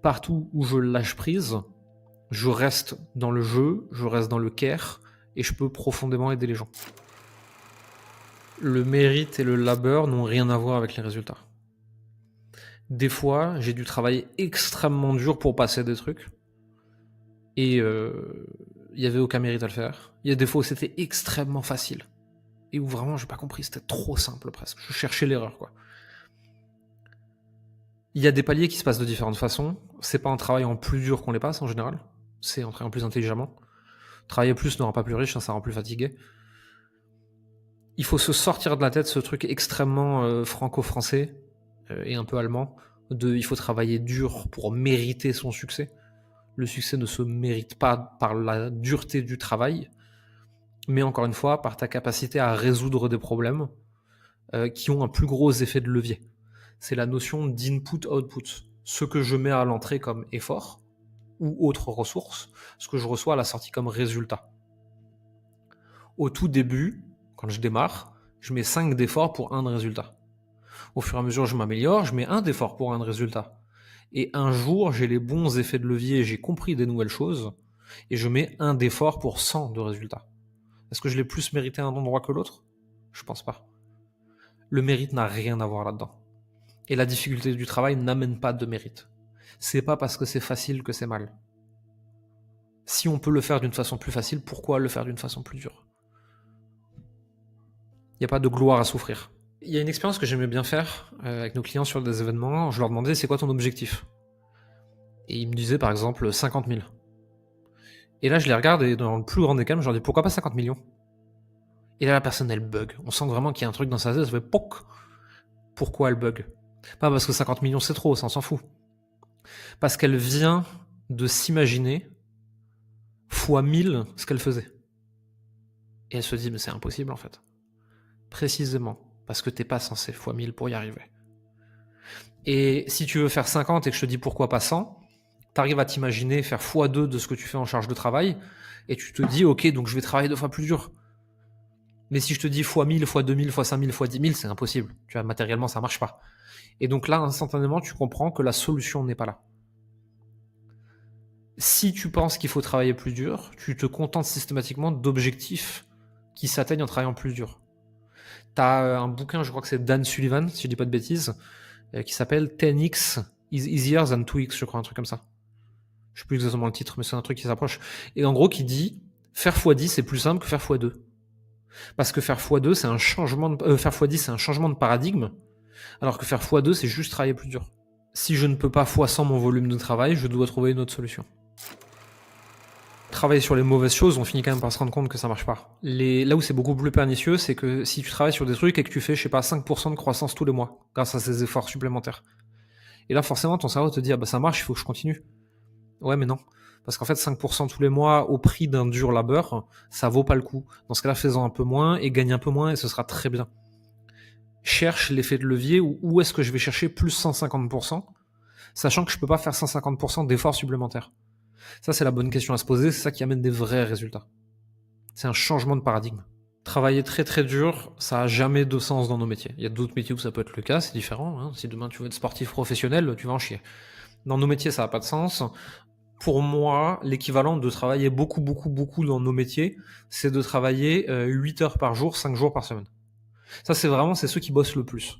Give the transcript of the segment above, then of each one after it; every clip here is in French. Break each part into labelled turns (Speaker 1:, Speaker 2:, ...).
Speaker 1: Partout où je lâche prise, je reste dans le jeu, je reste dans le care et je peux profondément aider les gens. Le mérite et le labeur n'ont rien à voir avec les résultats. Des fois, j'ai dû travailler extrêmement dur pour passer des trucs et il y avait aucun mérite à le faire. Il y a des fois où c'était extrêmement facile et où vraiment j'ai pas compris, c'était trop simple presque. Je cherchais l'erreur, quoi. Il y a des paliers qui se passent de différentes façons. C'est pas en travaillant plus dur qu'on les passe en général, c'est en travaillant plus intelligemment. Travailler plus ne rend pas plus riche, ça rend plus fatigué. Il faut se sortir de la tête ce truc extrêmement franco-français et un peu allemand de il faut travailler dur pour mériter son succès. Le succès ne se mérite pas par la dureté du travail, mais encore une fois, par ta capacité à résoudre des problèmes qui ont un plus gros effet de levier. C'est la notion d'input-output. Ce que je mets à l'entrée comme effort ou autre ressource, ce que je reçois à la sortie comme résultat. Au tout début, quand je démarre, je mets 5 d'efforts pour 1 de résultat. Au fur et à mesure je m'améliore, je mets 1 d'effort pour 1 de résultat. Et un jour, j'ai les bons effets de levier, j'ai compris des nouvelles choses, et je mets 1 d'effort pour 100 de résultats. Est-ce que je l'ai plus mérité à un endroit que l'autre? Je pense pas. Le mérite n'a rien à voir là-dedans. Et la difficulté du travail n'amène pas de mérite. C'est pas parce que c'est facile que c'est mal. Si on peut le faire d'une façon plus facile, pourquoi le faire d'une façon plus dure? Il n'y a pas de gloire à souffrir. Il y a une expérience que j'aimais bien faire avec nos clients sur des événements. Je leur demandais c'est quoi ton objectif? Et ils me disaient par exemple 50 000. Et là je les regarde et dans le plus grand des calmes, je leur dis pourquoi pas 50 millions? Et là la personne elle bug. On sent vraiment qu'il y a un truc dans sa tête, ça fait POC. Pourquoi elle bug? Pas parce que 50 millions c'est trop, ça on s'en fout. Parce qu'elle vient de s'imaginer fois 1000 ce qu'elle faisait. Et elle se dit mais c'est impossible en fait. Précisément parce que t'es pas censé fois 1000 pour y arriver. Et si tu veux faire 50 et que je te dis pourquoi pas 100, t'arrives à t'imaginer faire x2 de ce que tu fais en charge de travail et tu te dis ok donc je vais travailler 2 fois plus dur. Mais si je te dis x 1000, x 2000, x 5000, x 10 000, c'est impossible. Tu vois, matériellement ça marche pas. Et donc là instantanément tu comprends que la solution n'est pas là. Si tu penses qu'il faut travailler plus dur, tu te contentes systématiquement d'objectifs qui s'atteignent en travaillant plus dur. T'as un bouquin, je crois que c'est Dan Sullivan, si je dis pas de bêtises, qui s'appelle 10x is easier than 2x, je crois, un truc comme ça. Je sais plus exactement le titre, mais c'est un truc qui s'approche. Et en gros, qui dit faire x10 c'est plus simple que faire x2. Parce que faire x2 c'est un changement de, faire x10 c'est un changement de paradigme, alors que faire x2 c'est juste travailler plus dur. Si je ne peux pas x100 mon volume de travail, je dois trouver une autre solution. Travailler sur les mauvaises choses, on finit quand même par se rendre compte que ça marche pas. Là où c'est beaucoup plus pernicieux, c'est que si tu travailles sur des trucs et que tu fais, je sais pas, 5% de croissance tous les mois, grâce à ces efforts supplémentaires. Et là, forcément, ton cerveau te dit, ah bah ça marche, il faut que je continue. Ouais, mais non. Parce qu'en fait, 5% tous les mois au prix d'un dur labeur, ça vaut pas le coup. Dans ce cas-là, fais-en un peu moins et gagne un peu moins et ce sera très bien. Cherche l'effet de levier où est-ce que je vais chercher plus 150%, sachant que je peux pas faire 150% d'efforts supplémentaires. Ça, c'est la bonne question à se poser, c'est ça qui amène des vrais résultats. C'est un changement de paradigme. Travailler très très dur, ça a jamais de sens dans nos métiers. Il y a d'autres métiers où ça peut être le cas, c'est différent. Hein. Si demain tu veux être sportif professionnel, tu vas en chier. Dans nos métiers, ça n'a pas de sens. Pour moi, l'équivalent de travailler beaucoup dans nos métiers, c'est de travailler 8 heures par jour, 5 jours par semaine. Ça, c'est ceux qui bossent le plus.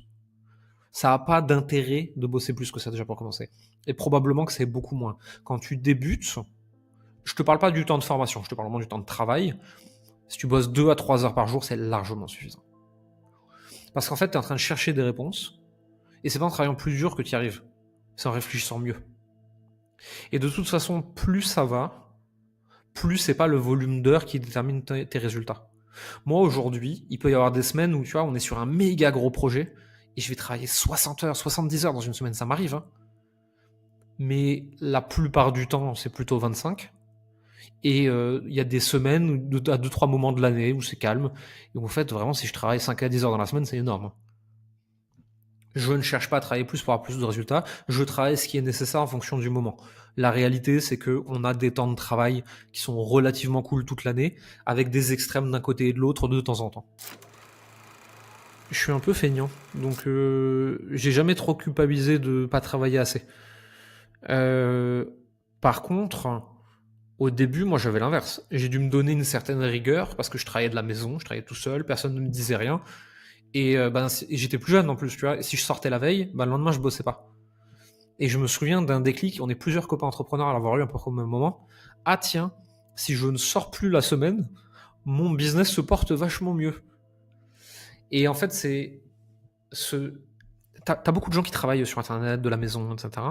Speaker 1: Ça n'a pas d'intérêt de bosser plus que ça déjà pour commencer. Et probablement que c'est beaucoup moins. Quand tu débutes, je te parle pas du temps de formation, je te parle vraiment du temps de travail. Si tu bosses 2 à 3 heures par jour, c'est largement suffisant. Parce qu'en fait, tu es en train de chercher des réponses, et c'est pas en travaillant plus dur que tu y arrives. C'est en réfléchissant mieux. Et de toute façon, plus ça va, plus c'est pas le volume d'heures qui détermine tes résultats. Moi, aujourd'hui, il peut y avoir des semaines où, tu vois, on est sur un méga gros projet, et je vais travailler 60 heures, 70 heures dans une semaine, ça m'arrive, hein. Mais la plupart du temps, c'est plutôt 25. Et il y a des semaines, à 2-3 moments de l'année où c'est calme. Et en fait, vraiment, si je travaille 5 à 10 heures dans la semaine, c'est énorme. Je ne cherche pas à travailler plus pour avoir plus de résultats. Je travaille ce qui est nécessaire en fonction du moment. La réalité, c'est qu'on a des temps de travail qui sont relativement cool toute l'année, avec des extrêmes d'un côté et de l'autre de temps en temps. Je suis un peu feignant, donc j'ai jamais trop culpabilisé de pas travailler assez. Par contre, au début, moi, j'avais l'inverse. J'ai dû me donner une certaine rigueur parce que je travaillais de la maison, je travaillais tout seul, personne ne me disait rien. Et et j'étais plus jeune en plus, tu vois. Et si je sortais la veille, le lendemain, je bossais pas. Et je me souviens d'un déclic, on est plusieurs copains entrepreneurs à l'avoir eu un peu au même moment. Ah tiens, si je ne sors plus la semaine, mon business se porte vachement mieux. Et en fait, c'est ce... T'as beaucoup de gens qui travaillent sur Internet, de la maison, etc.,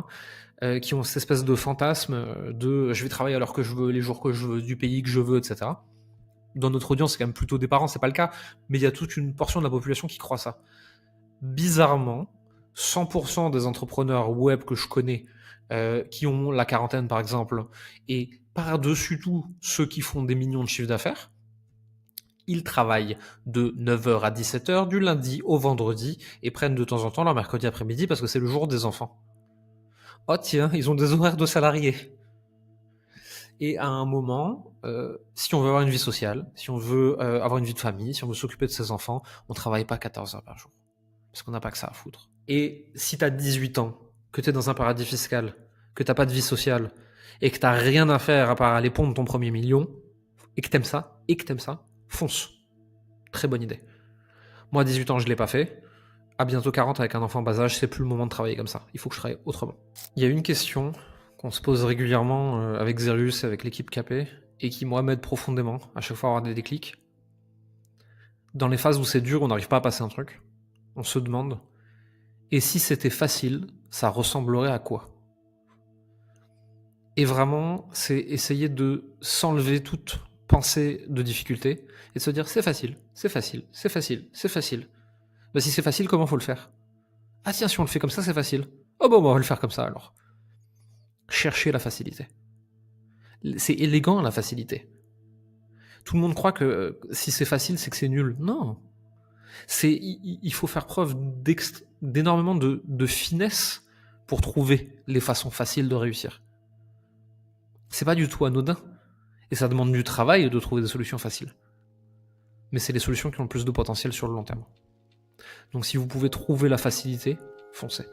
Speaker 1: qui ont cette espèce de fantasme de je vais travailler à l'heure que je veux, les jours que je veux, du pays que je veux, etc. Dans notre audience, c'est quand même plutôt des parents, c'est pas le cas, mais il y a toute une portion de la population qui croit ça. Bizarrement, 100% des entrepreneurs web que je connais, qui ont la quarantaine par exemple, et par-dessus tout ceux qui font des millions de chiffres d'affaires, ils travaillent de 9h à 17h du lundi au vendredi et prennent de temps en temps leur mercredi après-midi parce que c'est le jour des enfants. Oh tiens, ils ont des horaires de salariés. Et à un moment, si on veut avoir une vie sociale, si on veut avoir une vie de famille, si on veut s'occuper de ses enfants, on travaille pas 14 heures par jour. Parce qu'on n'a pas que ça à foutre. Et si t'as 18 ans, que t'es dans un paradis fiscal, que t'as pas de vie sociale, et que t'as rien à faire à part aller pondre ton premier million, et que t'aimes ça, fonce. Très bonne idée. Moi, à 18 ans, je l'ai pas fait. À bientôt 40 avec un enfant en bas âge, c'est plus le moment de travailler comme ça. Il faut que je travaille autrement. Il y a une question qu'on se pose régulièrement avec Zerius et avec l'équipe KP, et qui, moi, m'aide profondément à chaque fois à avoir des déclics. Dans les phases où c'est dur, on n'arrive pas à passer un truc, on se demande, et si c'était facile, ça ressemblerait à quoi? Et vraiment, c'est essayer de s'enlever toute pensée de difficulté et de se dire c'est facile, c'est facile, c'est facile, c'est facile. Bah si c'est facile, comment faut le faire? Ah tiens, si on le fait comme ça, c'est facile. Oh bon, on va le faire comme ça alors. Chercher la facilité. C'est élégant la facilité. Tout le monde croit que si c'est facile, c'est que c'est nul. Non. Il faut faire preuve d'énormément de finesse pour trouver les façons faciles de réussir. C'est pas du tout anodin. Et ça demande du travail de trouver des solutions faciles. Mais c'est les solutions qui ont le plus de potentiel sur le long terme. Donc si vous pouvez trouver la facilité, foncez.